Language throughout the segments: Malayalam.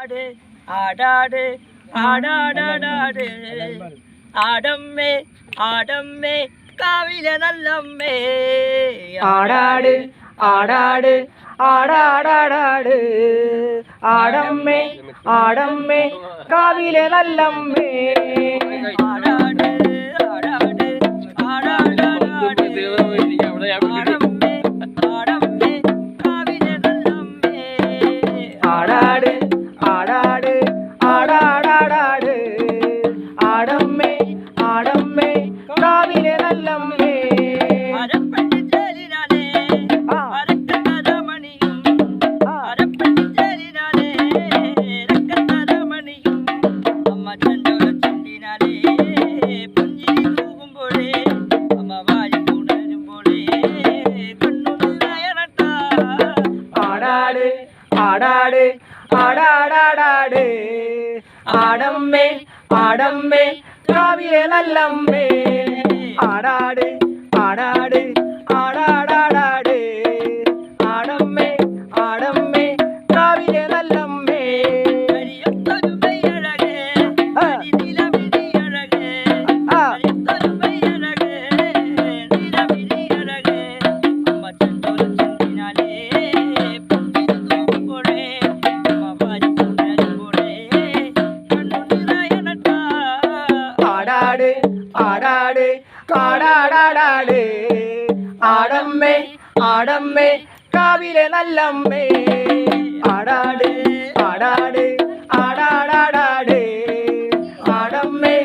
ആടാട് ആടാട് ആടാടാടാട് ആടമ്മേ ആടമ്മേ കാവിലെ നല്ലമ്മേ ആടാട് ആടാട് ആടാടാടാട് ആടമ്മേ ആടമ്മേ കാവിലെ നല്ലമ്മേ ആടാട് ആടാട് ആടാടാടാട് ആടമ്മേ ആടമ്മേ കാവിലെ നല്ലമ്മേ ആടാട് ആടാട് ആടാടാടാട് ആടമ്മേ ആടമ്മേ കാവിലെ നല്ലമ്മേ അരപ്പട്ടിച്ചേലിനാലേ അരക്കത്തരമണിയും അരപ്പട്ടിച്ചേലിനാലേ രക്കത്തരമണിയും അമ്മ ചന്തോല ചുണ്ടിനാലേ പുഞ്ചിരി തൂകുമ്പോഴേ അമ്മ വാരി പുണരുമ്പോഴേ കണ്ണു നയനട്ട ആടാട് ആടാട് ആടാടാടാട് ആടമ്മേ ആടമ്മേ കാവിലെ നല്ലമ്മേ ആടാട് ആടാട് ആടാടാടാട് ആടമ്മേ ആടമ്മേ കാവിലെ നല്ലമ്മേ കരിയൊത്തൊരു മെയ്യഴകേ നിലവിളിയഴകേ കരിയൊത്തൊരു മെയ്യഴകേ നിലവിളിയഴകേ അമ്മ ചന്തോല ചുണ്ടിനാലേ പുഞ്ചിരി തൂകുമ്പോഴേ അമ്മ വാരി പുണരുമ്പോഴേ കണ്ണു നിറയണട്ട ആടാട് ആടാട് കാടാടാടാട് ആടമ്മേ ആടമ്മേ കാവിലെ നല്ലമ്മേ ആടാട് ആടാട് ആടാടാടാട് ആടമ്മേ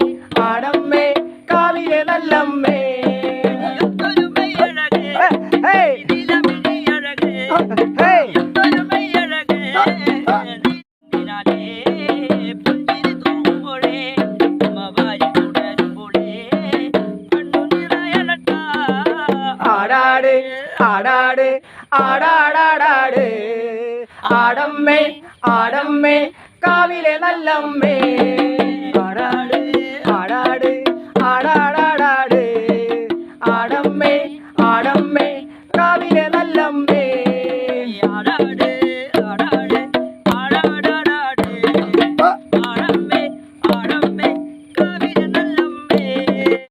ആടമ്മേ കാവിലെ നല്ലമ്മേ കരിയൊത്തൊരു മെയ്യഴകേ ഹേയ് നിലവിളിയഴകേ ഹേയ് കരിയൊത്തൊരു മെയ്യഴകേ നിലവിളിനാലേ പുഞ്ചിരി തൂകുമ്പോഴേ അമ്മ വാരി പുണരുമ്പോഴേ കണ്ണു നിറയണട്ട ആടാട് ആടാട് ആടാടാടാട് ആടമ്മേ ആടമ്മേ കാവിലെ നല്ലമ്മേ